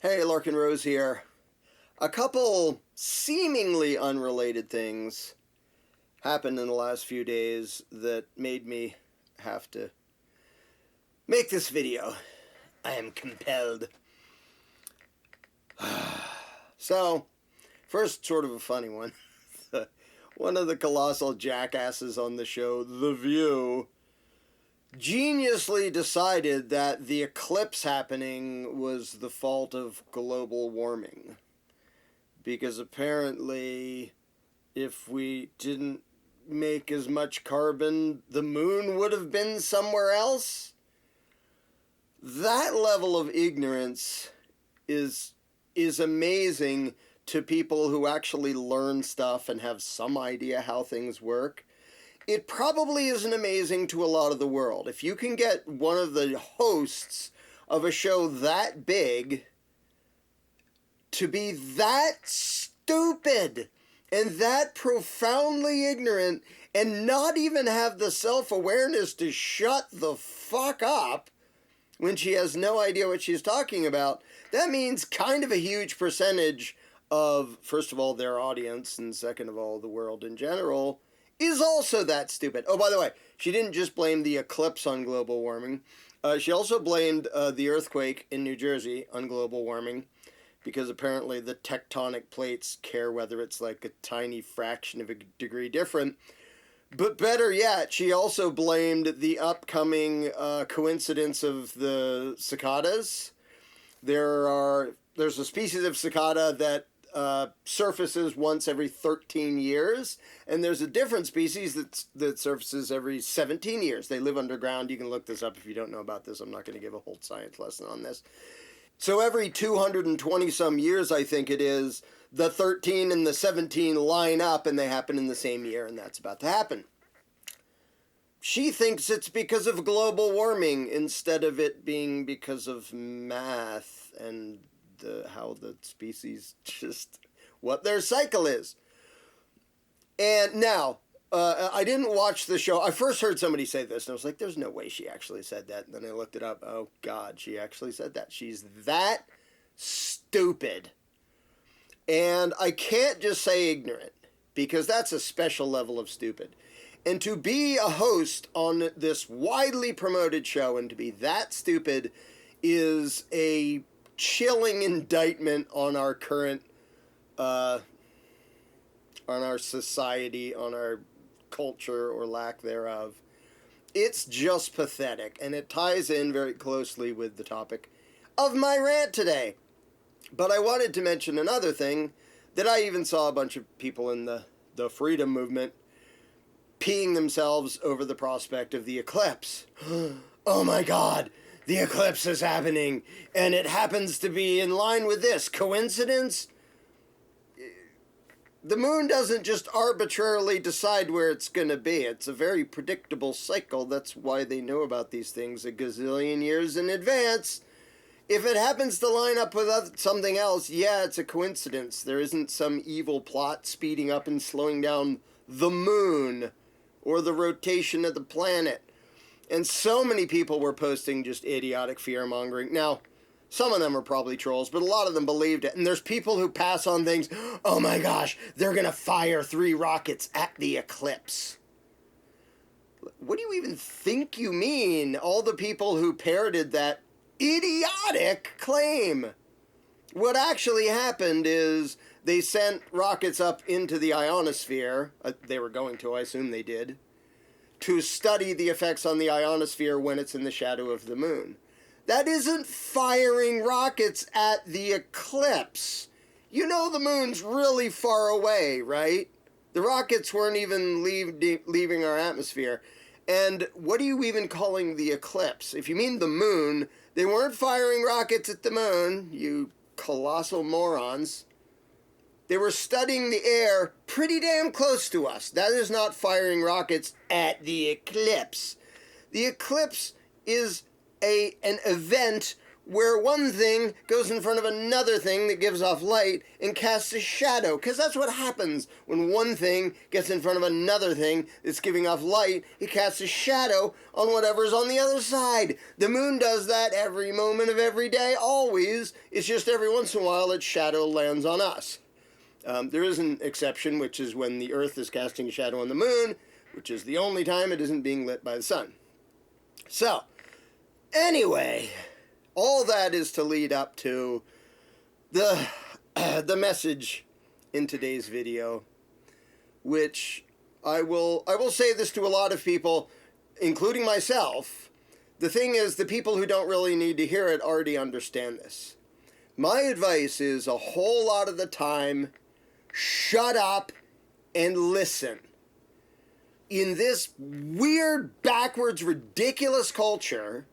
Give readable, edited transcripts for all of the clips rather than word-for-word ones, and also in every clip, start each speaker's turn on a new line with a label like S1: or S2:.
S1: Hey, Larken Rose here. A couple seemingly unrelated things happened in the last few days that made me have to make this video. I am compelled. So, first, sort of a funny one. One of the colossal jackasses on the show, The View, geniusly decided that the eclipse happening was the fault of global warming. Because apparently, if we didn't make as much carbon, the moon would have been somewhere else. That level of ignorance is amazing to people who actually learn stuff and have some idea how things work. It probably isn't amazing to a lot of the world. If you can get one of the hosts of a show that big to be that stupid and that profoundly ignorant and not even have the self-awareness to shut the fuck up when she has no idea what she's talking about, that means kind of a huge percentage of, first of all, their audience, and second of all, the world in general, is also that stupid. Oh, by the way, she didn't just blame the eclipse on global warming. She also blamed the earthquake in New Jersey on global warming, because apparently the tectonic plates care whether it's like a tiny fraction of a degree different. But better yet, she also blamed the upcoming coincidence of the cicadas. There's a species of cicada that surfaces once every 13 years, and there's a different species that surfaces every 17 years. They live underground. You can look this up if you don't know about this. I'm not going to give a whole science lesson on this. So every 220 some years, I think it is, the 13 and the 17 line up and they happen in the same year, and that's about to happen. She thinks it's because of global warming instead of it being because of math and how the species just, what their cycle is. And now, I didn't watch the show. I first heard somebody say this, and I was like, there's no way she actually said that. And then I looked it up. Oh, God, she actually said that. She's that stupid. And I can't just say ignorant, because that's a special level of stupid. And to be a host on this widely promoted show and to be that stupid is a chilling indictment on our current, on our society, on our culture or lack thereof. It's just pathetic, and it ties in very closely with the topic of my rant today. But I wanted to mention another thing that I even saw a bunch of people in the freedom movement peeing themselves over the prospect of the eclipse. Oh my God, the eclipse is happening, and it happens to be in line with this. Coincidence? The moon doesn't just arbitrarily decide where it's going to be. It's a very predictable cycle. That's why they know about these things a gazillion years in advance. If it happens to line up with something else, yeah, it's a coincidence. There isn't some evil plot speeding up and slowing down the moon or the rotation of the planet. And so many people were posting just idiotic fear-mongering. Now, some of them are probably trolls, but a lot of them believed it. And there's people who pass on things, oh my gosh, they're going to fire 3 rockets at the eclipse. What do you even think you mean? All the people who parroted that idiotic claim. What actually happened is they sent rockets up into the ionosphere. They were going to, I assume they did, to study the effects on the ionosphere when it's in the shadow of the moon. That isn't firing rockets at the eclipse. You know the moon's really far away, right? The rockets weren't even leaving our atmosphere. And what are you even calling the eclipse? If you mean the moon, they weren't firing rockets at the moon, you colossal morons. They were studying the air pretty damn close to us. That is not firing rockets at the eclipse. The eclipse is an event where one thing goes in front of another thing that gives off light and casts a shadow. Because that's what happens when one thing gets in front of another thing that's giving off light. It casts a shadow on whatever's on the other side. The moon does that every moment of every day, always. It's just every once in a while its shadow lands on us. There is an exception, which is when the Earth is casting a shadow on the moon, which is the only time it isn't being lit by the sun. So, anyway, all that is to lead up to the message in today's video, which I will say this to a lot of people, including myself. The thing is, the people who don't really need to hear it already understand this. My advice is, a whole lot of the time, shut up and listen. In this weird, backwards, ridiculous culture,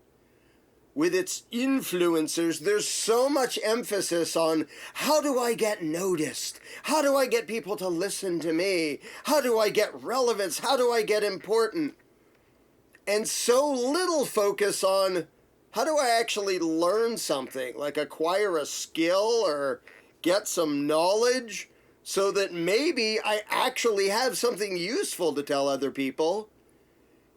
S1: with its influencers, there's so much emphasis on, how do I get noticed? How do I get people to listen to me? How do I get relevance? How do I get important? And so little focus on, how do I actually learn something, like acquire a skill or get some knowledge so that maybe I actually have something useful to tell other people,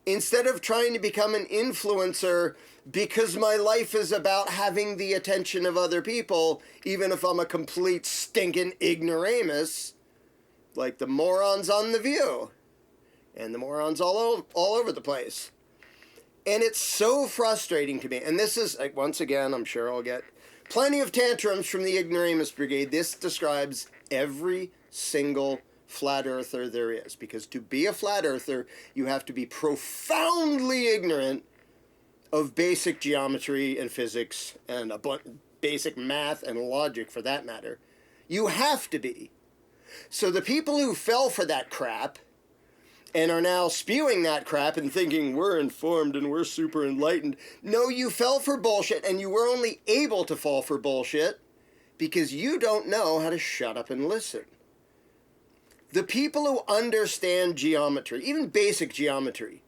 S1: instead of trying to become an influencer because my life is about having the attention of other people, even if I'm a complete stinking ignoramus, like the morons on The View and the morons all over the place. And it's so frustrating to me. And this is, once again, I'm sure I'll get plenty of tantrums from the ignoramus brigade. This describes every single flat earther there is. Because to be a flat earther, you have to be profoundly ignorant of basic geometry and physics and basic math and logic, for that matter. You have to be. So the people who fell for that crap and are now spewing that crap and thinking we're informed and we're super enlightened. No, you fell for bullshit, and you were only able to fall for bullshit because you don't know how to shut up and listen. The people who understand geometry, even basic geometry,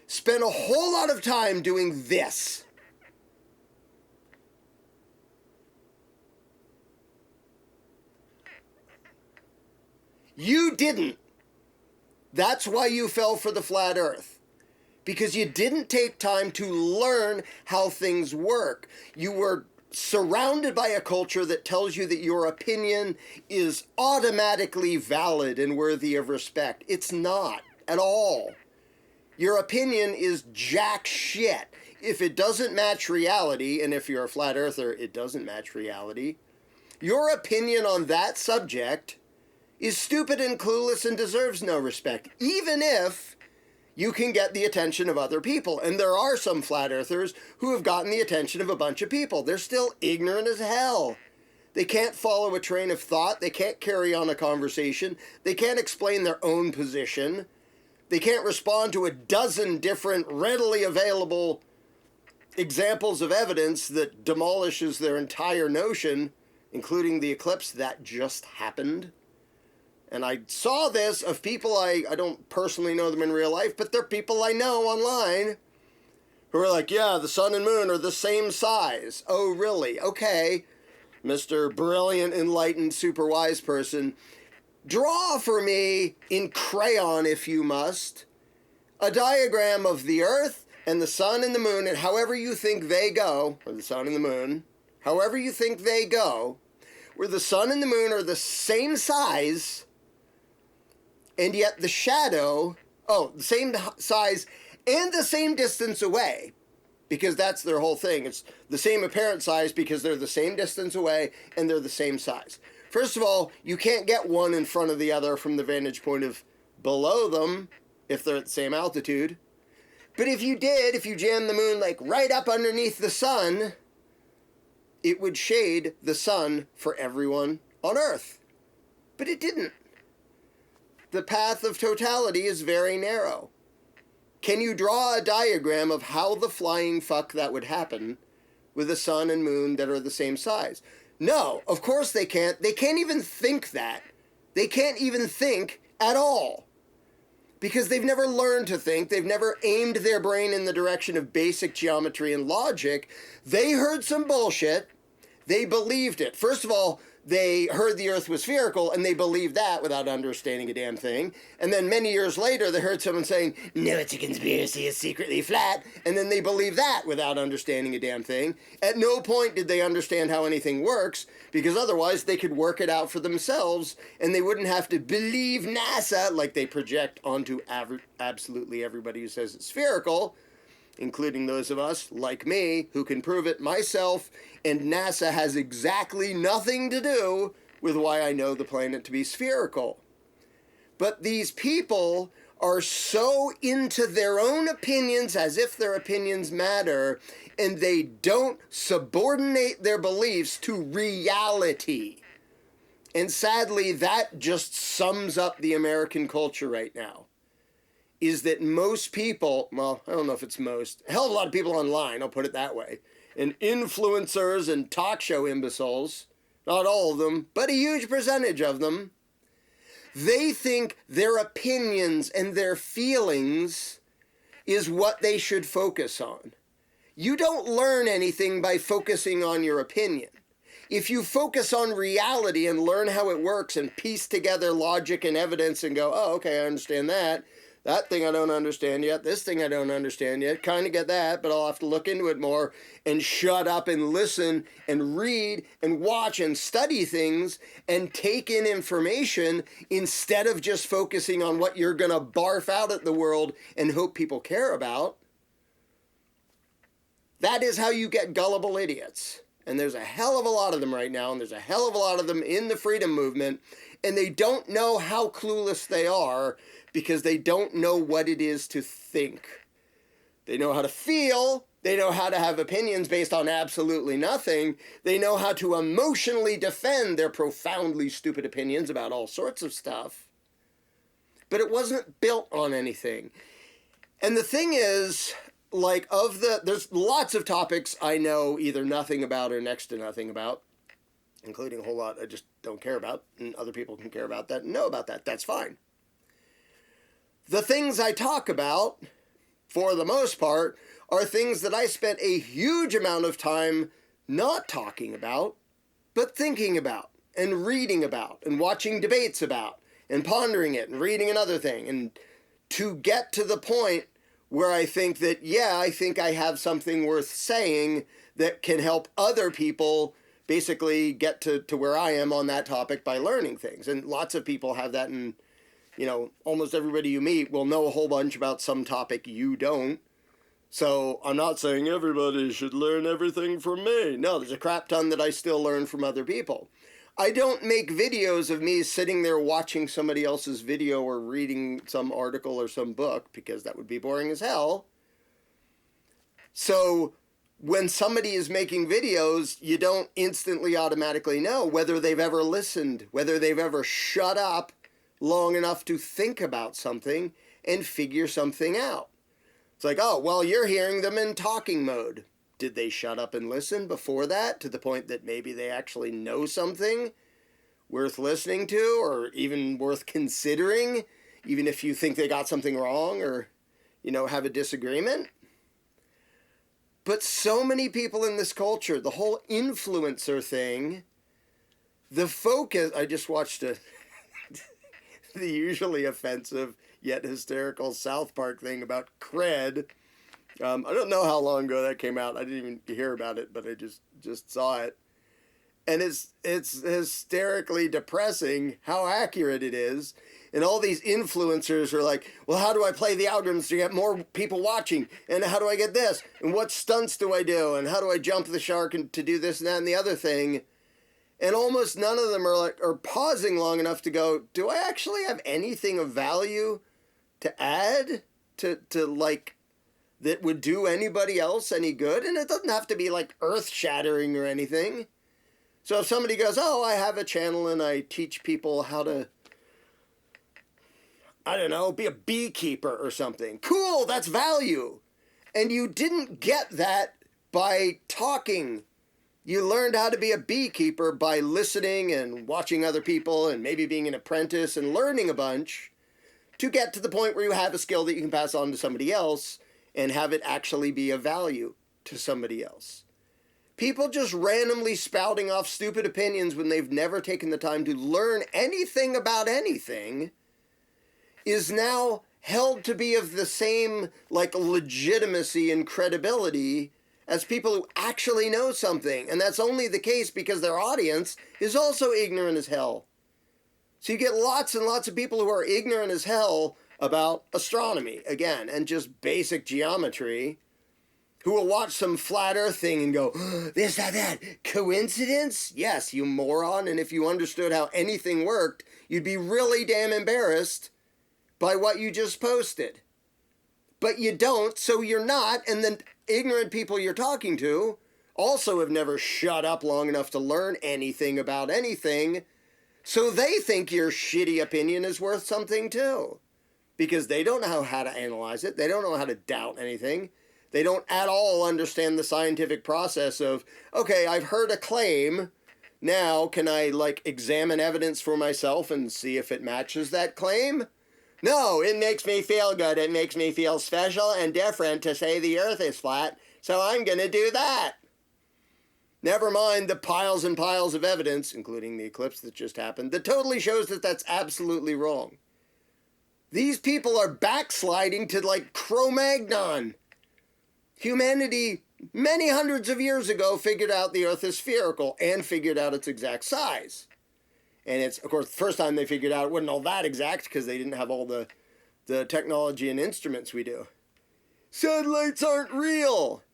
S1: spend a whole lot of time doing this. You didn't. That's why you fell for the flat earth. Because you didn't take time to learn how things work. You were surrounded by a culture that tells you that your opinion is automatically valid and worthy of respect. It's not at all. Your opinion is jack shit. If it doesn't match reality, and if you're a flat earther, it doesn't match reality, your opinion on that subject is stupid and clueless and deserves no respect, even if you can get the attention of other people. And there are some flat earthers who have gotten the attention of a bunch of people. They're still ignorant as hell. They can't follow a train of thought. They can't carry on a conversation. They can't explain their own position. They can't respond to a dozen different readily available examples of evidence that demolishes their entire notion, including the eclipse that just happened. And I saw this of people I don't personally know them in real life, but they're people I know online who are like, yeah, the sun and moon are the same size. Oh, really? Okay, Mr. Brilliant, Enlightened, Super Wise Person. Draw for me, in crayon if you must, a diagram of the Earth and the sun and the moon, and however you think they go, or the sun and the moon, however you think they go, where the sun and the moon are the same size, and yet the shadow, the same size and the same distance away, because that's their whole thing. It's the same apparent size because they're the same distance away and they're the same size. First of all, you can't get one in front of the other from the vantage point of below them if they're at the same altitude. But if you did, if you jammed the moon like right up underneath the sun, it would shade the sun for everyone on Earth. But it didn't. The path of totality is very narrow. Can you draw a diagram of how the flying fuck that would happen with the sun and moon that are the same size? No, of course they can't. They can't even think that. They can't even think at all. because they've never learned to think. They've never aimed their brain in the direction of basic geometry and logic. They heard some bullshit. They believed it. First of all, they heard the earth was spherical, and they believed that without understanding a damn thing. And then many years later, they heard someone saying, no, it's a conspiracy, it's secretly flat. And then they believed that without understanding a damn thing. At no point did they understand how anything works, because otherwise they could work it out for themselves, and they wouldn't have to believe NASA like they project onto absolutely everybody who says it's spherical, including those of us, like me, who can prove it myself, and NASA has exactly nothing to do with why I know the planet to be spherical. But these people are so into their own opinions as if their opinions matter, and they don't subordinate their beliefs to reality. And sadly, that just sums up the American culture right now. Is that most people, well, I don't know if it's most, a hell of a lot of people online, I'll put it that way, and influencers and talk show imbeciles, not all of them, but a huge percentage of them, they think their opinions and their feelings is what they should focus on. You don't learn anything by focusing on your opinion. If you focus on reality and learn how it works and piece together logic and evidence and go, oh, okay, I understand that. That thing I don't understand yet. This thing I don't understand yet. Kind of get that, but I'll have to look into it more and shut up and listen and read and watch and study things and take in information instead of just focusing on what you're going to barf out at the world and hope people care about. That is how you get gullible idiots. And there's a hell of a lot of them right now, and there's a hell of a lot of them in the freedom movement, and they don't know how clueless they are because they don't know what it is to think. They know how to feel. They know how to have opinions based on absolutely nothing. They know how to emotionally defend their profoundly stupid opinions about all sorts of stuff. But it wasn't built on anything. And the thing is, like, there's lots of topics I know either nothing about or next to nothing about, including a whole lot I just don't care about, and other people can care about that and know about that. That's fine. The things I talk about, for the most part, are things that I spent a huge amount of time not talking about, but thinking about, and reading about, and watching debates about, and pondering it, and reading another thing, and to get to the point where I think that, yeah, I think I have something worth saying that can help other people basically get to where I am on that topic by learning things. And lots of people have that, and, you know, almost everybody you meet will know a whole bunch about some topic you don't. So I'm not saying everybody should learn everything from me. No, there's a crap ton that I still learn from other people. I don't make videos of me sitting there watching somebody else's video or reading some article or some book, because that would be boring as hell. So when somebody is making videos, you don't instantly automatically know whether they've ever listened, whether they've ever shut up long enough to think about something and figure something out. It's like, oh, well, you're hearing them in talking mode. Did they shut up and listen before that to the point that maybe they actually know something worth listening to or even worth considering, even if you think they got something wrong or, you know, have a disagreement? But so many people in this culture, the whole influencer thing, the focus, I just watched the usually offensive yet hysterical South Park thing about cred. I don't know how long ago that came out. I didn't even hear about it, but I just saw it. And it's hysterically depressing how accurate it is. And all these influencers are like, well, how do I play the algorithms to get more people watching? And how do I get this? And what stunts do I do? And how do I jump the shark and to do this and that and the other thing? And almost none of them are pausing long enough to go, do I actually have anything of value to add to like, that would do anybody else any good? And it doesn't have to be like earth-shattering or anything. So if somebody goes, oh, I have a channel and I teach people how to, I don't know, be a beekeeper or something. Cool, that's value. And you didn't get that by talking. You learned how to be a beekeeper by listening and watching other people and maybe being an apprentice and learning a bunch. to get to the point where you have a skill that you can pass on to somebody else and have it actually be of value to somebody else. People just randomly spouting off stupid opinions when they've never taken the time to learn anything about anything is now held to be of the same legitimacy and credibility as people who actually know something. And that's only the case because their audience is also ignorant as hell. So you get lots and lots of people who are ignorant as hell about astronomy, again, and just basic geometry, who will watch some flat earth thing and go, this, that, coincidence? Yes, you moron. And if you understood how anything worked, you'd be really damn embarrassed by what you just posted. But you don't, so you're not, and the ignorant people you're talking to also have never shut up long enough to learn anything about anything, so they think your shitty opinion is worth something too. Because they don't know how to analyze it, they don't know how to doubt anything, they don't at all understand the scientific process of, okay, I've heard a claim, now can I examine evidence for myself and see if it matches that claim? No, it makes me feel good. It makes me feel special and different to say the earth is flat, so I'm going to do that. Never mind the piles and piles of evidence, including the eclipse that just happened, that totally shows that that's absolutely wrong. These people are backsliding to Cro-Magnon. Humanity, many hundreds of years ago, figured out the earth is spherical and figured out its exact size. And it's, of course, the first time they figured out it wasn't all that exact because they didn't have all the technology and instruments we do. Satellites aren't real.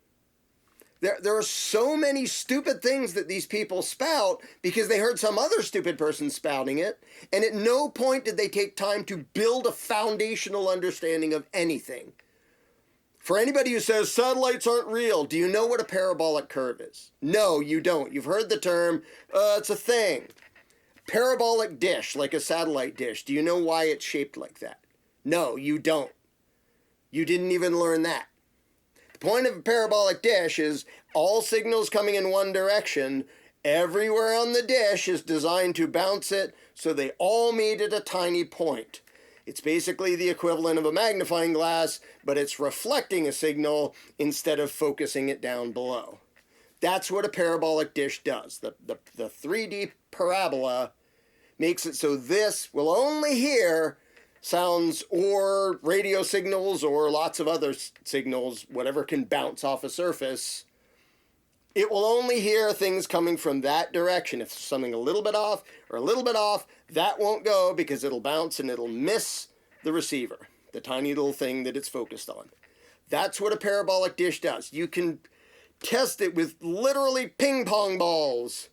S1: There are so many stupid things that these people spout because they heard some other stupid person spouting it, and at no point did they take time to build a foundational understanding of anything. For anybody who says satellites aren't real, do you know what a parabolic curve is? No, you don't. You've heard the term, it's a thing. Parabolic dish, like a satellite dish. Do you know why it's shaped like that? No, you don't. You didn't even learn that. The point of a parabolic dish is all signals coming in one direction. Everywhere on the dish is designed to bounce it so they all meet at a tiny point. It's basically the equivalent of a magnifying glass, but it's reflecting a signal instead of focusing it down below. That's what a parabolic dish does. The 3D parabola makes it so this will only hear sounds or radio signals or lots of other signals, whatever can bounce off a surface. It will only hear things coming from that direction. If something a little bit off or a little bit off, that won't go because it'll bounce and it'll miss the receiver, the tiny little thing that it's focused on. That's what a parabolic dish does. You can test it with literally ping pong balls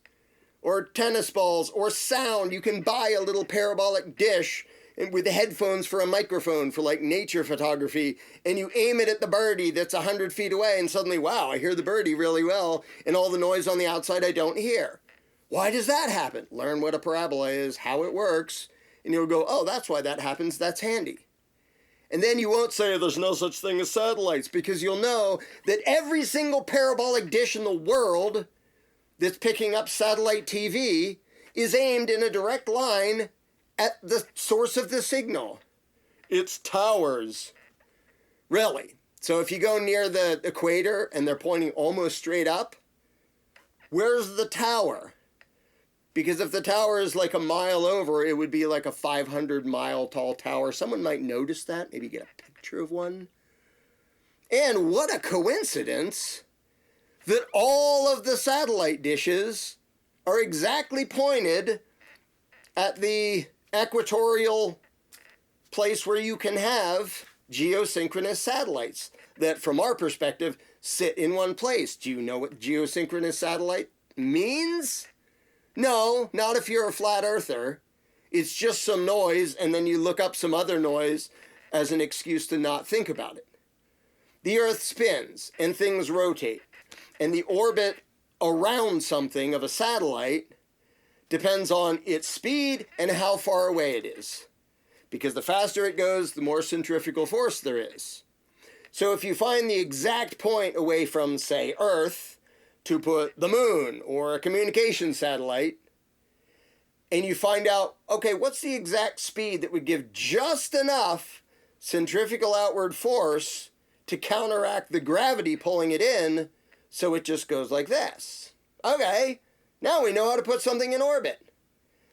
S1: or tennis balls or sound. You can buy a little parabolic dish with headphones for a microphone for nature photography, and you aim it at the birdie that's 100 feet away, and suddenly, wow, I hear the birdie really well, and all the noise on the outside I don't hear. Why does that happen? Learn what a parabola is, how it works, and you'll go, oh, that's why that happens, that's handy. And then you won't say there's no such thing as satellites, because you'll know that every single parabolic dish in the world that's picking up satellite TV is aimed in a direct line at the source of the signal. It's towers. Really. So if you go near the equator and they're pointing almost straight up, where's the tower? Because if the tower is a mile over, it would be like a 500-mile tall tower. Someone might notice that, maybe get a picture of one. And what a coincidence that all of the satellite dishes are exactly pointed at the equatorial place where you can have geosynchronous satellites that, from our perspective, sit in one place. Do you know what geosynchronous satellite means? No, not if you're a flat earther. It's just some noise, and then you look up some other noise as an excuse to not think about it. The Earth spins, and things rotate, and the orbit around something of a satellite depends on its speed and how far away it is. Because the faster it goes, the more centrifugal force there is. So if you find the exact point away from, say, Earth, to put the moon or a communication satellite, and you find out, okay, what's the exact speed that would give just enough centrifugal outward force to counteract the gravity pulling it in, so it just goes like this. Okay, now we know how to put something in orbit.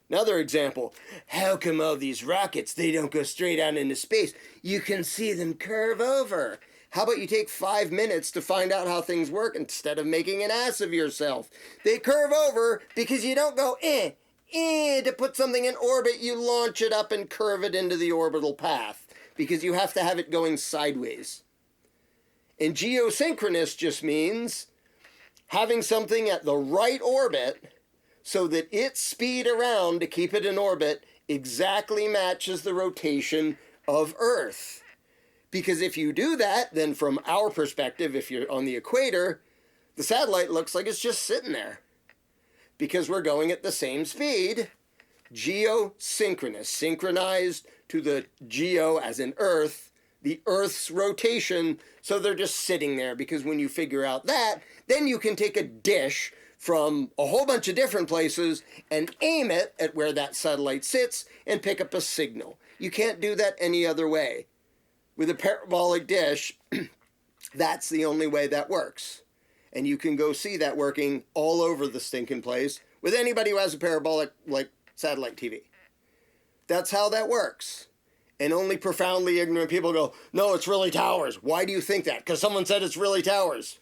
S1: Another example, how come all these rockets, they don't go straight out into space? You can see them curve over. How about you take 5 minutes to find out how things work instead of making an ass of yourself? They curve over because you don't go, to put something in orbit, you launch it up and curve it into the orbital path because you have to have it going sideways. And geosynchronous just means having something at the right orbit so that its speed around to keep it in orbit exactly matches the rotation of Earth. Because if you do that, then from our perspective, if you're on the equator, the satellite looks like it's just sitting there. Because we're going at the same speed, geosynchronous, synchronized to the geo as in Earth, the Earth's rotation, so they're just sitting there. Because when you figure out that, then you can take a dish from a whole bunch of different places and aim it at where that satellite sits and pick up a signal. You can't do that any other way. With a parabolic dish, that's the only way that works. And you can go see that working all over the stinking place with anybody who has a parabolic, like satellite TV. That's how that works. And only profoundly ignorant people go, no, it's really towers. Why do you think that? Because someone said it's really towers.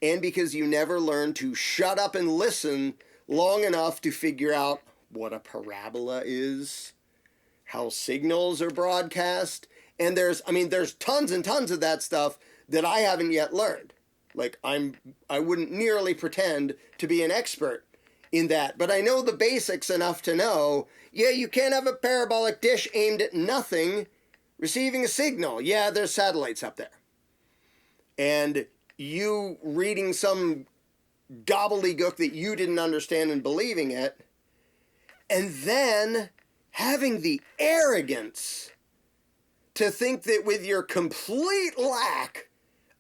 S1: And because you never learn to shut up and listen long enough to figure out what a parabola is, how signals are broadcast. And there's tons and tons of that stuff that I haven't yet learned. Like I wouldn't nearly pretend to be an expert in that, but I know the basics enough to know, yeah, you can't have a parabolic dish aimed at nothing receiving a signal. Yeah, there's satellites up there. And you reading some gobbledygook that you didn't understand and believing it, and then having the arrogance to think that with your complete lack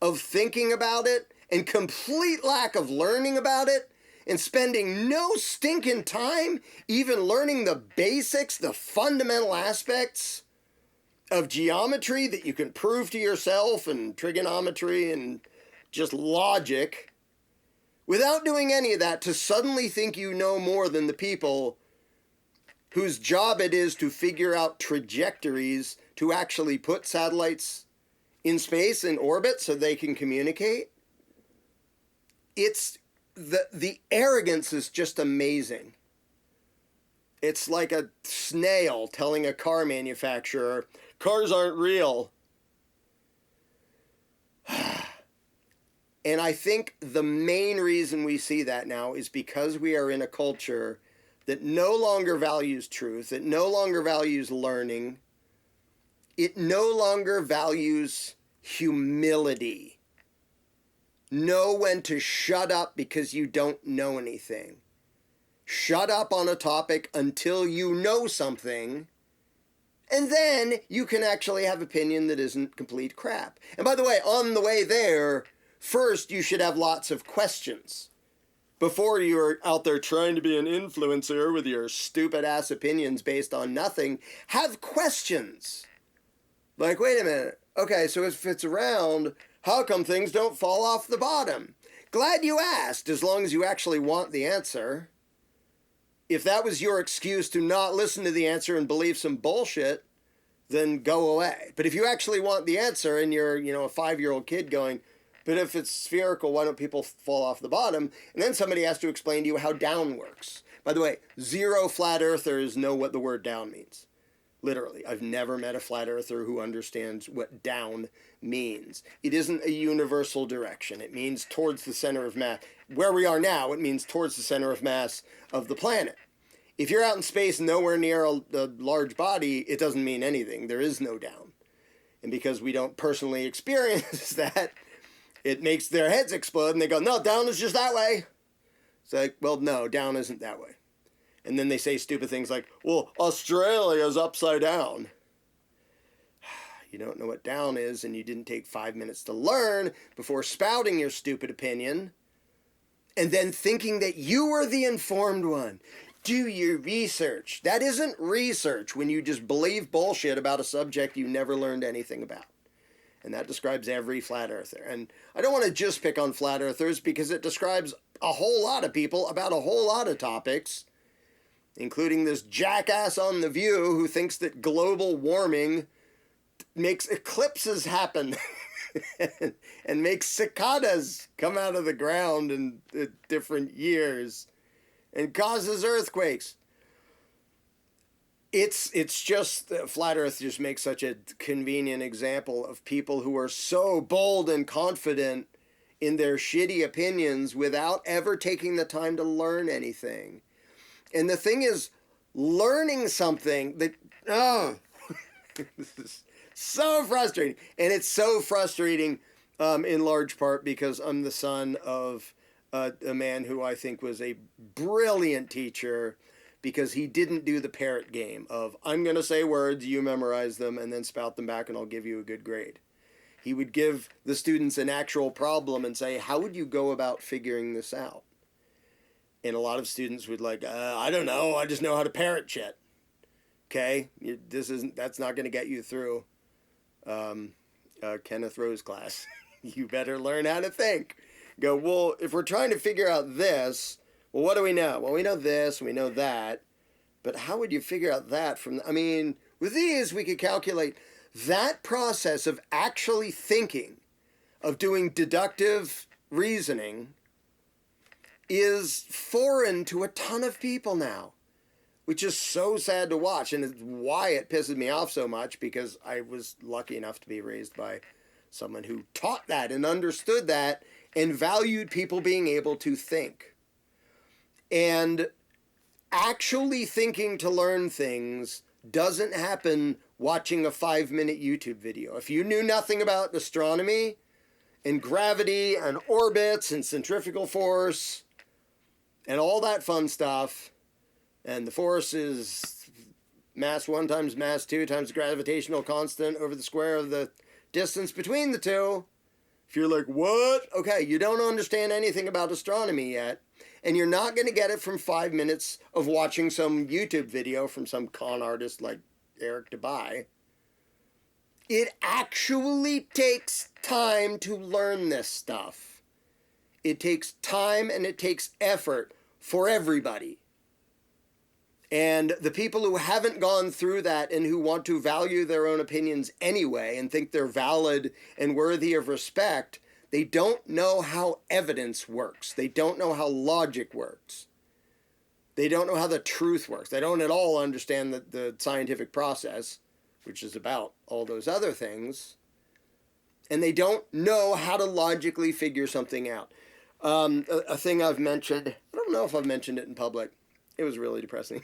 S1: of thinking about it and complete lack of learning about it and spending no stinking time even learning the basics, the fundamental aspects of geometry that you can prove to yourself and trigonometry and just logic, without doing any of that, to suddenly think you know more than the people whose job it is to figure out trajectories to actually put satellites in space, in orbit, so they can communicate. It's the arrogance is just amazing. It's like a snail telling a car manufacturer, cars aren't real. And I think the main reason we see that now is because we are in a culture that no longer values truth, that no longer values learning, it no longer values humility. Know when to shut up because you don't know anything. Shut up on a topic until you know something, and then you can actually have opinion that isn't complete crap. And by the way, on the way there, first you should have lots of questions. Before you're out there trying to be an influencer with your stupid ass opinions based on nothing, have questions. Like, wait a minute. Okay, so if it's round, how come things don't fall off the bottom? Glad you asked, as long as you actually want the answer. If that was your excuse to not listen to the answer and believe some bullshit, then go away. But if you actually want the answer and you're, a 5-year-old kid going, but if it's spherical, why don't people fall off the bottom? And then somebody has to explain to you how down works. By the way, 0 flat earthers know what the word down means. Literally, I've never met a flat earther who understands what down means. It isn't a universal direction. It means towards the center of mass. Where we are now, it means towards the center of mass of the planet. If you're out in space nowhere near a large body, it doesn't mean anything. There is no down. And because we don't personally experience that, it makes their heads explode and they go, no, down is just that way. It's like, well, no, down isn't that way. And then they say stupid things like, well, Australia's upside down. You don't know what down is, and you didn't take 5 minutes to learn before spouting your stupid opinion, and then thinking that you were the informed one. Do your research. That isn't research when you just believe bullshit about a subject you never learned anything about. And that describes every flat earther. And I don't want to just pick on flat earthers because it describes a whole lot of people about a whole lot of topics, including this jackass on The View who thinks that global warming makes eclipses happen and makes cicadas come out of the ground in different years and causes earthquakes. It's just, Flat Earth just makes such a convenient example of people who are so bold and confident in their shitty opinions without ever taking the time to learn anything. And the thing is, learning something that, this is so frustrating. And it's so frustrating in large part because I'm the son of a man who I think was a brilliant teacher, because he didn't do the parrot game of, I'm going to say words, you memorize them, and then spout them back and I'll give you a good grade. He would give the students an actual problem and say, how would you go about figuring this out? And a lot of students would I don't know, I just know how to parrot shit. Okay, that's not going to get you through Kenneth Rose class. You better learn how to think. Go, well, if we're trying to figure out this, well, what do we know? Well, we know this, we know that, but how would you figure out that from, with these, we could calculate that process of actually thinking, of doing deductive reasoning, is foreign to a ton of people now, which is so sad to watch. And it's why it pisses me off so much, because I was lucky enough to be raised by someone who taught that and understood that and valued people being able to think. And actually thinking to learn things doesn't happen watching a 5-minute YouTube video. If you knew nothing about astronomy and gravity and orbits and centrifugal force and all that fun stuff, and the force is mass 1 times mass 2 times gravitational constant over the square of the distance between the two, if you're like, what? Okay, you don't understand anything about astronomy yet. And you're not going to get it from 5 minutes of watching some YouTube video from some con artist like Eric Dubai. It actually takes time to learn this stuff. It takes time and it takes effort for everybody. And the people who haven't gone through that and who want to value their own opinions anyway and think they're valid and worthy of respect, they don't know how evidence works. They don't know how logic works. They don't know how the truth works. They don't at all understand the scientific process, which is about all those other things. And they don't know how to logically figure something out. A thing I've mentioned, I don't know if I've mentioned it in public. It was really depressing.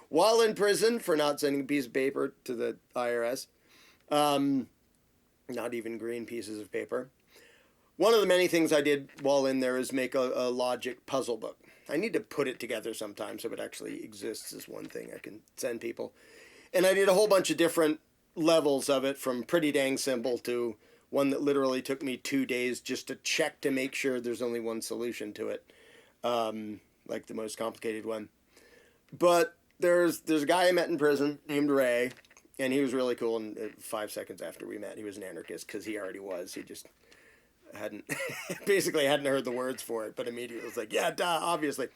S1: While in prison for not sending a piece of paper to the IRS, not even green pieces of paper, one of the many things I did while in there is make a logic puzzle book. I need to put it together sometime so it actually exists as one thing I can send people. And I did a whole bunch of different levels of it, from pretty dang simple to one that literally took me 2 days just to check to make sure there's only one solution to it, like the most complicated one. But there's a guy I met in prison named Ray, and he was really cool. And 5 seconds after we met, he was an anarchist, because he already was. He just hadn't heard the words for it, but immediately was like, yeah, duh, obviously.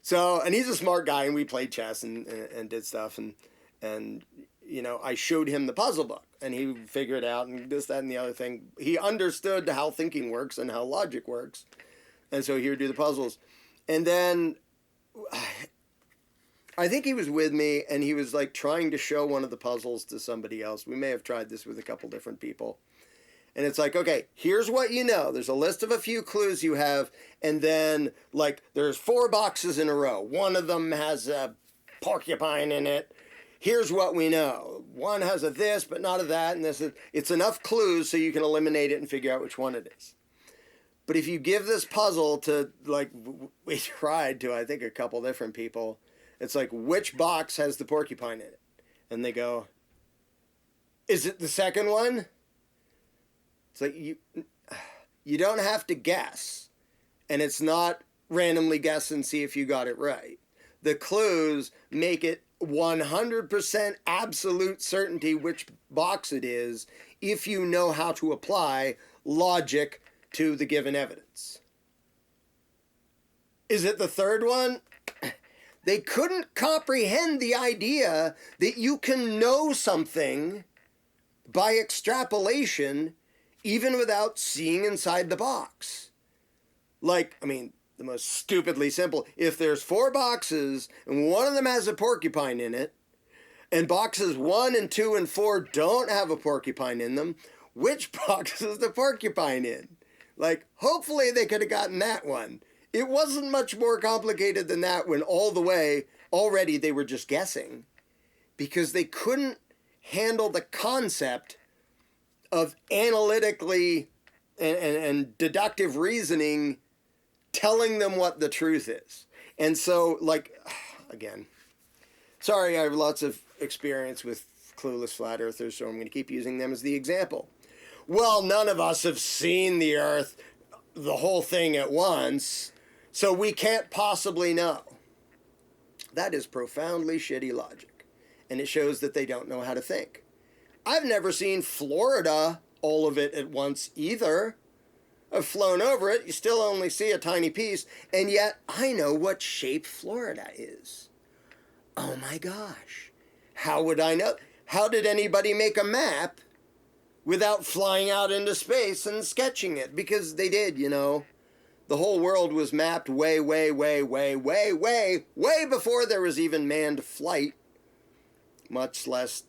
S1: So, and he's a smart guy, and we played chess and did stuff, and I showed him the puzzle book, and he figured out, and this, that, and the other thing. He understood how thinking works and how logic works, and so he would do the puzzles. And then I think he was with me, and he was trying to show one of the puzzles to somebody else. We may have tried this with a couple different people. And it's okay, here's what you know. There's a list of a few clues you have, and then, there's 4 boxes in a row. One of them has a porcupine in it. Here's what we know. One has a this, but not a that, and this is... It's enough clues so you can eliminate it and figure out which one it is. But if you give this puzzle to, we tried to, I think, a couple different people, it's which box has the porcupine in it? And they go, is it the second one? It's you don't have to guess. And it's not randomly guess and see if you got it right. the clues make it 100% absolute certainty which box it is if you know how to apply logic to the given evidence. Is it the third one? They couldn't comprehend the idea that you can know something by extrapolation even without seeing inside the box. Like, I mean, the most stupidly simple, if there's 4 boxes and one of them has a porcupine in it, and boxes 1 and 2 and 4 don't have a porcupine in them, which box is the porcupine in? Like, hopefully they could have gotten that one. It wasn't much more complicated than that when all the way, already they were just guessing. Because they couldn't handle the concept of analytically and deductive reasoning telling them what the truth is. And so, like, again, sorry, I have lots of experience with clueless flat earthers, so I'm going to keep using them as the example. Well, none of us have seen the earth, the whole thing at once, so we can't possibly know. That is profoundly shitty logic, and it shows that they don't know how to think. I've never seen Florida, all of it at once either. I've flown over it, you still only see a tiny piece, and yet I know what shape Florida is. Oh my gosh. How would I know? How did anybody make a map without flying out into space and sketching it? Because they did, you know. The whole world was mapped way before there was even manned flight, much less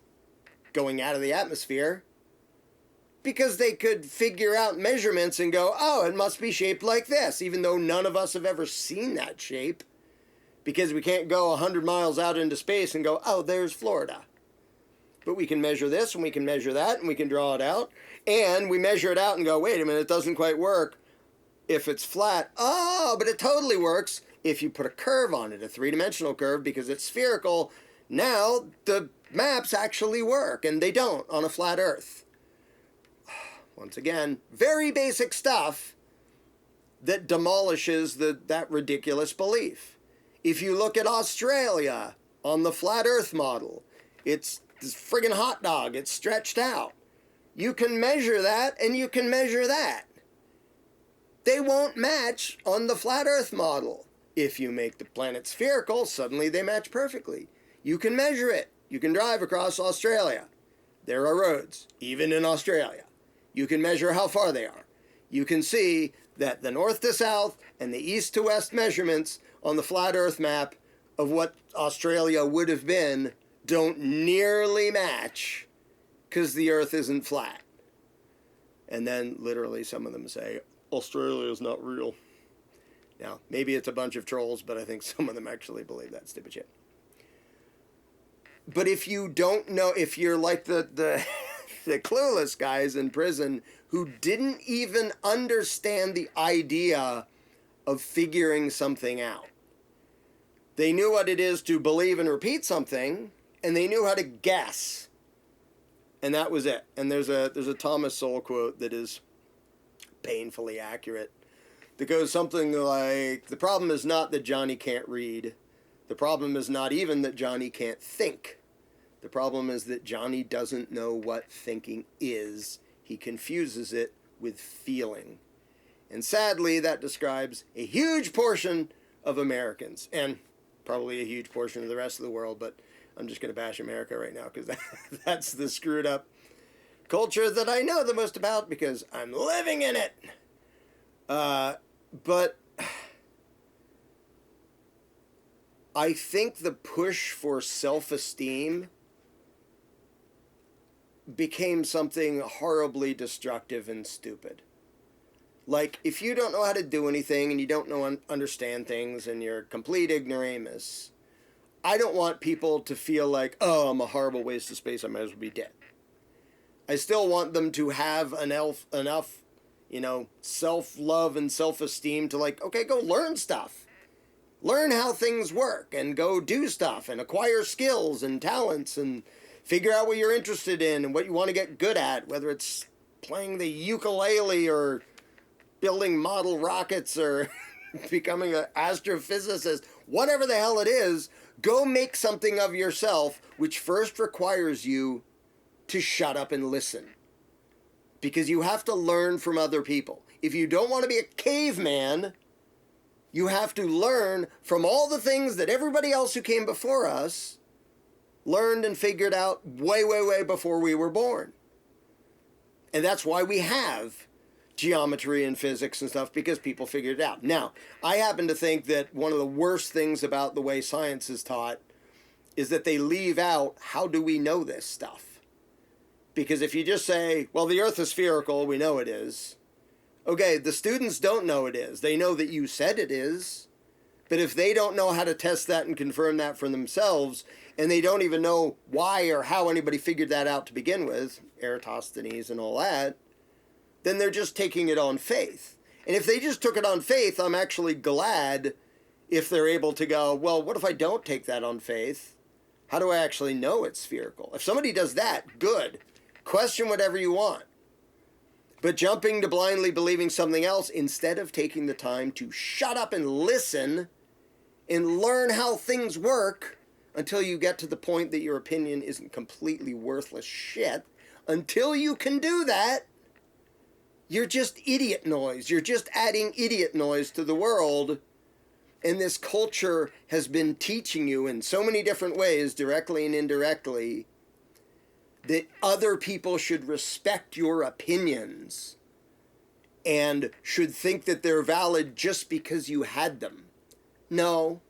S1: going out of the atmosphere. Because they could figure out measurements and go, oh, it must be shaped like this, even though none of us have ever seen that shape. Because we can't go 100 miles out into space and go, oh, there's Florida. But we can measure this and we can measure that and we can draw it out. And we measure it out and go, wait a minute, it doesn't quite work if it's flat. Oh, but it totally works if you put a curve on it, a 3-dimensional curve, because it's spherical. Now the maps actually work, and they don't on a flat Earth. Once again, very basic stuff that demolishes that ridiculous belief. If you look at Australia on the flat Earth model, it's this friggin' hot dog. It's stretched out. You can measure that, and you can measure that. They won't match on the flat Earth model. If you make the planet spherical, suddenly they match perfectly. You can measure it. You can drive across Australia. There are roads, even in Australia. You can measure how far they are. You can see that the north to south and the east to west measurements on the flat Earth map of what Australia would have been don't nearly match because the Earth isn't flat. And then literally some of them say, Australia is not real. Now, maybe it's a bunch of trolls, but I think some of them actually believe that stupid shit. But if you don't know, if you're like the the clueless guys in prison who didn't even understand the idea of figuring something out. They knew what it is to believe and repeat something, and they knew how to guess. And that was it. And there's a Thomas Sowell quote that is painfully accurate that goes something like, the problem is not that Johnny can't read. The problem is not even that Johnny can't think. The problem is that Johnny doesn't know what thinking is. He confuses it with feeling. And sadly, that describes a huge portion of Americans, and probably a huge portion of the rest of the world, but I'm just going to bash America right now because that's the screwed up culture that I know the most about because I'm living in it. But I think the push for self-esteem became something horribly destructive and stupid. Like, if you don't know how to do anything and you don't know understand things and you're a complete ignoramus, I don't want people to feel like, oh, I'm a horrible waste of space, I might as well be dead. I still want them to have enough, self-love and self-esteem to like, okay, go learn stuff. Learn how things work and go do stuff and acquire skills and talents and figure out what you're interested in and what you want to get good at, whether it's playing the ukulele or building model rockets or becoming an astrophysicist, whatever the hell it is, go make something of yourself, which first requires you to shut up and listen. Because you have to learn from other people. If you don't want to be a caveman, you have to learn from all the things that everybody else who came before us learned and figured out way, way, way before we were born. And that's why we have geometry and physics and stuff, because people figured it out. Now, I happen to think that one of the worst things about the way science is taught is that they leave out, how do we know this stuff? Because if you just say, well, the Earth is spherical, we know it is. Okay, the students don't know it is. They know that you said it is. But if they don't know how to test that and confirm that for themselves, and they don't even know why or how anybody figured that out to begin with, Eratosthenes and all that, then they're just taking it on faith. And if they just took it on faith, I'm actually glad if they're able to go, well, what if I don't take that on faith? How do I actually know it's spherical? If somebody does that, good. Question whatever you want. But jumping to blindly believing something else instead of taking the time to shut up and listen and learn how things work until you get to the point that your opinion isn't completely worthless shit, until you can do that, you're just idiot noise. You're just adding idiot noise to the world. And this culture has been teaching you in so many different ways, directly and indirectly, that other people should respect your opinions and should think that they're valid just because you had them. No.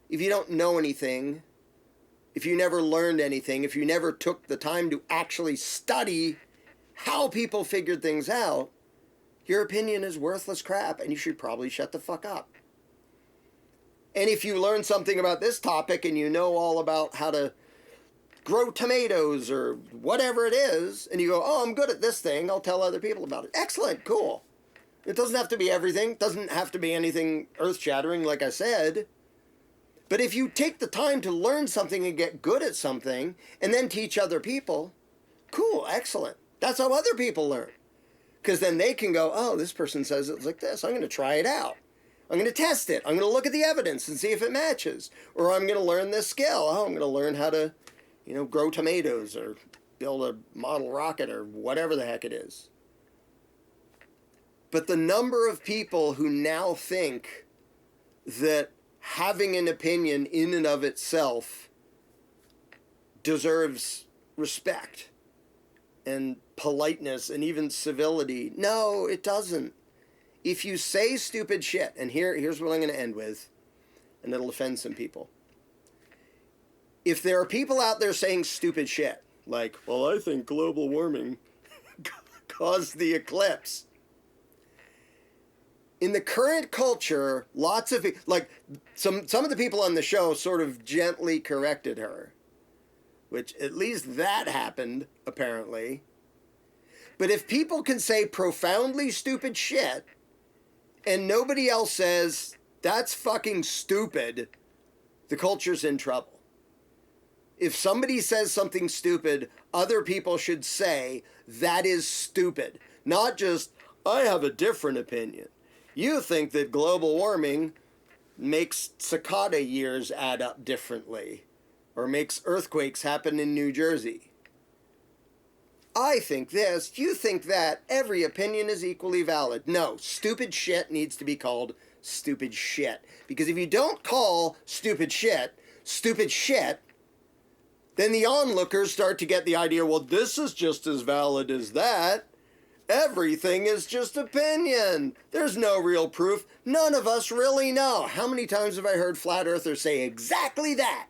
S1: If you don't know anything, if you never learned anything, if you never took the time to actually study how people figured things out, your opinion is worthless crap, and you should probably shut the fuck up. And if you learn something about this topic and you know all about how to grow tomatoes or whatever it is, and you go, oh, I'm good at this thing, I'll tell other people about it. Excellent, cool. It doesn't have to be everything. It doesn't have to be anything earth-shattering, like I said. But if you take the time to learn something and get good at something, and then teach other people, cool, excellent. That's how other people learn. Because then they can go, oh, this person says it's like this. I'm going to try it out. I'm going to test it. I'm going to look at the evidence and see if it matches. Or I'm going to learn this skill. Oh, I'm going to learn how to, grow tomatoes or build a model rocket or whatever the heck it is. But the number of people who now think that having an opinion in and of itself deserves respect and politeness and even civility. No, it doesn't. If you say stupid shit, and here's what I'm going to end with, and it'll offend some people. If there are people out there saying stupid shit, like, well, I think global warming caused the eclipse. In the current culture, lots of, like, some of the people on the show sort of gently corrected her. Which, at least that happened, apparently. But if people can say profoundly stupid shit, and nobody else says, that's fucking stupid, the culture's in trouble. If somebody says something stupid, other people should say, that is stupid. Not just, I have a different opinion. You think that global warming makes cicada years add up differently. Or makes earthquakes happen in New Jersey. I think this, you think that, every opinion is equally valid. No, stupid shit needs to be called stupid shit. Because if you don't call stupid shit, then the onlookers start to get the idea, well, this is just as valid as that. Everything is just opinion. There's no real proof. None of us really know. How many times have I heard flat earthers say exactly that?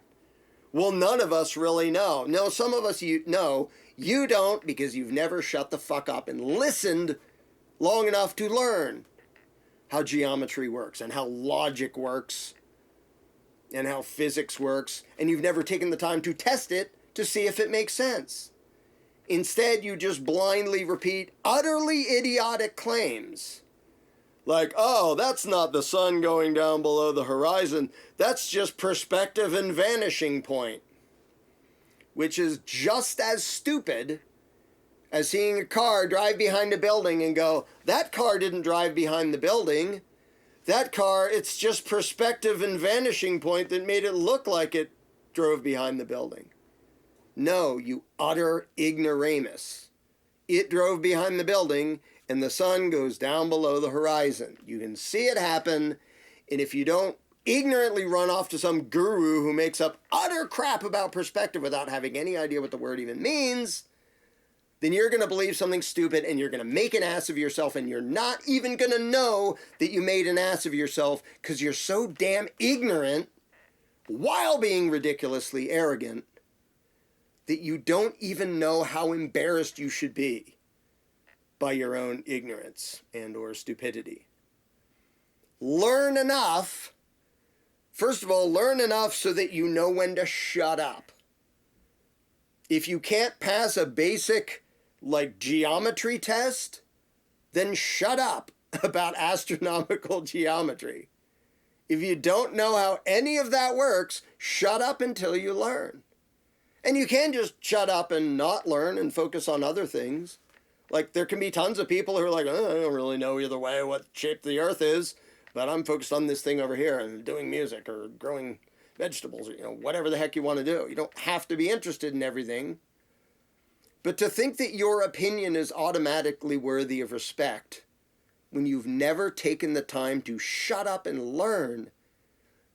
S1: Well, none of us really know. No, some of us know. You don't, because you've never shut the fuck up and listened long enough to learn how geometry works and how logic works and how physics works. And you've never taken the time to test it to see if it makes sense. Instead, you just blindly repeat utterly idiotic claims. Like, oh, that's not the sun going down below the horizon. That's just perspective and vanishing point. Which is just as stupid as seeing a car drive behind a building and go, that car didn't drive behind the building. That car, it's just perspective and vanishing point that made it look like it drove behind the building. No, you utter ignoramus. It drove behind the building, and the sun goes down below the horizon. You can see it happen, and if you don't ignorantly run off to some guru who makes up utter crap about perspective without having any idea what the word even means, then you're going to believe something stupid, and you're going to make an ass of yourself, and you're not even going to know that you made an ass of yourself because you're so damn ignorant while being ridiculously arrogant that you don't even know how embarrassed you should be by your own ignorance and or stupidity. Learn enough. First of all, learn enough so that you know when to shut up. If you can't pass a basic, like, geometry test, then shut up about astronomical geometry. If you don't know how any of that works, shut up until you learn. And you can just shut up and not learn and focus on other things. Like, there can be tons of people who are like, oh, I don't really know either way what shape the earth is, but I'm focused on this thing over here and doing music or growing vegetables, or, whatever the heck you want to do. You don't have to be interested in everything. But to think that your opinion is automatically worthy of respect when you've never taken the time to shut up and learn,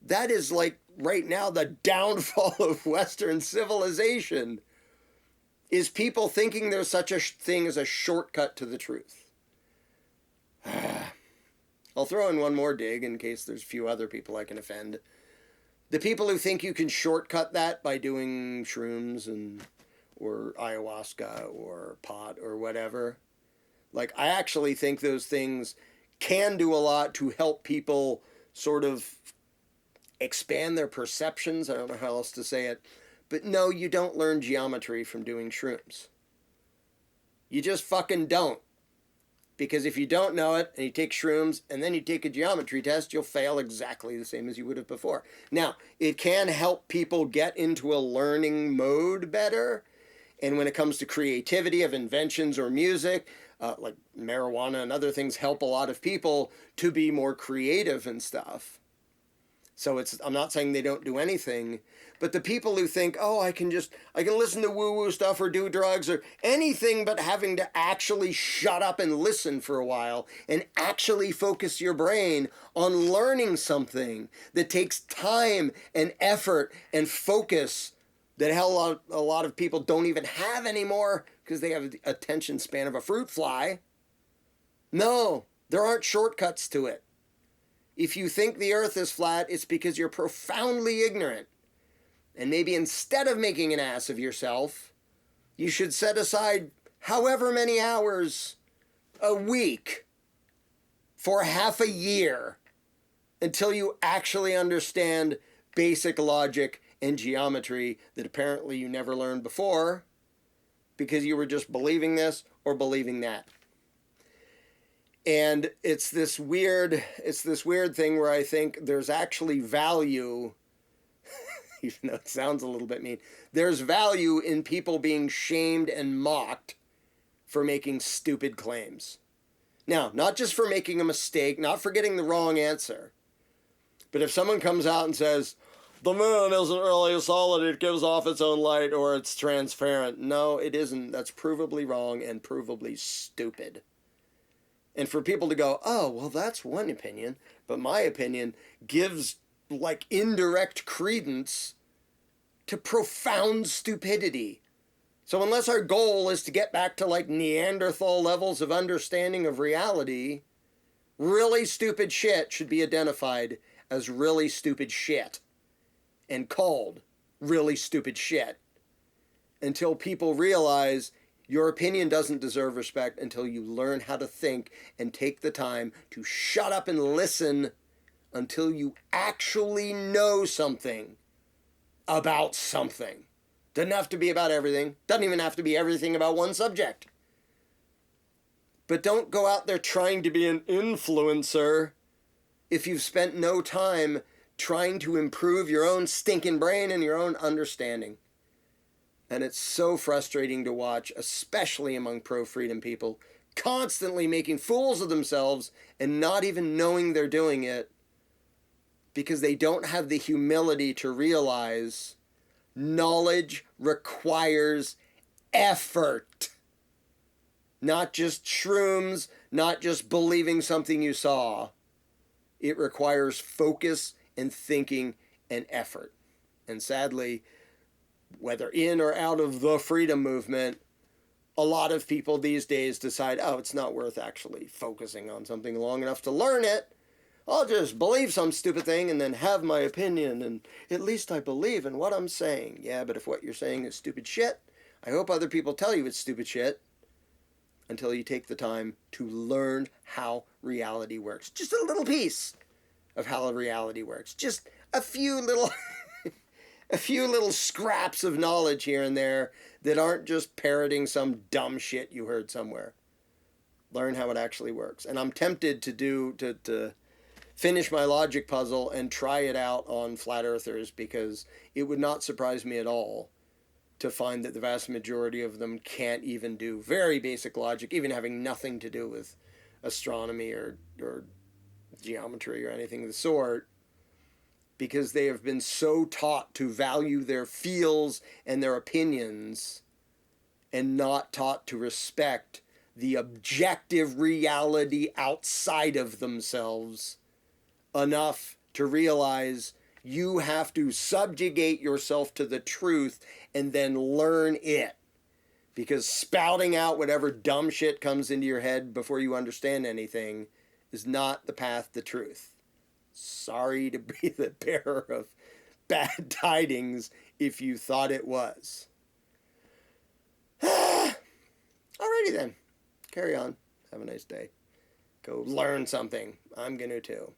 S1: that is like right now the downfall of Western civilization, is people thinking there's such a thing as a shortcut to the truth. I'll throw in one more dig in case there's a few other people I can offend. The people who think you can shortcut that by doing shrooms or ayahuasca or pot or whatever. Like, I actually think those things can do a lot to help people sort of expand their perceptions. I don't know how else to say it. But no, you don't learn geometry from doing shrooms. You just fucking don't. Because if you don't know it, and you take shrooms, and then you take a geometry test, you'll fail exactly the same as you would have before. Now, it can help people get into a learning mode better. And when it comes to creativity of inventions or music, like marijuana and other things help a lot of people to be more creative and stuff. So I'm not saying they don't do anything, but the people who think, oh, I can listen to woo-woo stuff or do drugs or anything but having to actually shut up and listen for a while and actually focus your brain on learning something that takes time and effort and focus that a lot of people don't even have anymore because they have the attention span of a fruit fly. No, there aren't shortcuts to it. If you think the earth is flat, it's because you're profoundly ignorant. And maybe instead of making an ass of yourself, you should set aside however many hours a week for half a year until you actually understand basic logic and geometry that apparently you never learned before because you were just believing this or believing that. And it's this weird thing where I think there's actually value, even though it sounds a little bit mean, there's value in people being shamed and mocked for making stupid claims. Now, not just for making a mistake, not for getting the wrong answer, but if someone comes out and says, the moon isn't really solid, it gives off its own light, or it's transparent. No, it isn't. That's provably wrong and provably stupid. And for people to go, oh, well, that's one opinion, but my opinion gives, like, indirect credence to profound stupidity. So unless our goal is to get back to, like, Neanderthal levels of understanding of reality, really stupid shit should be identified as really stupid shit and called really stupid shit until people realize your opinion doesn't deserve respect until you learn how to think and take the time to shut up and listen until you actually know something about something. Doesn't have to be about everything. Doesn't even have to be everything about one subject. But don't go out there trying to be an influencer if you've spent no time trying to improve your own stinking brain and your own understanding. And it's so frustrating to watch, especially among pro-freedom people, constantly making fools of themselves and not even knowing they're doing it because they don't have the humility to realize knowledge requires effort. Not just shrooms, not just believing something you saw. It requires focus and thinking and effort. And sadly, whether in or out of the freedom movement, a lot of people these days decide, oh, it's not worth actually focusing on something long enough to learn it. I'll just believe some stupid thing and then have my opinion, and at least I believe in what I'm saying. Yeah, but if what you're saying is stupid shit, I hope other people tell you it's stupid shit until you take the time to learn how reality works. Just a little piece of how reality works. Just a few little a few little scraps of knowledge here and there that aren't just parroting some dumb shit you heard somewhere. Learn how it actually works. And I'm tempted to finish my logic puzzle and try it out on flat earthers, because it would not surprise me at all to find that the vast majority of them can't even do very basic logic, even having nothing to do with astronomy or geometry or anything of the sort, because they have been so taught to value their feels and their opinions and not taught to respect the objective reality outside of themselves enough to realize you have to subjugate yourself to the truth and then learn it. Because spouting out whatever dumb shit comes into your head before you understand anything is not the path to truth. Sorry to be the bearer of bad tidings if you thought it was. Alrighty then. Carry on. Have a nice day. Go learn something. I'm going to too.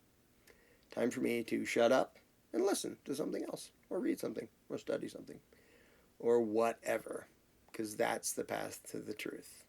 S1: Time for me to shut up and listen to something else, or read something, or study something, or whatever, because that's the path to the truth.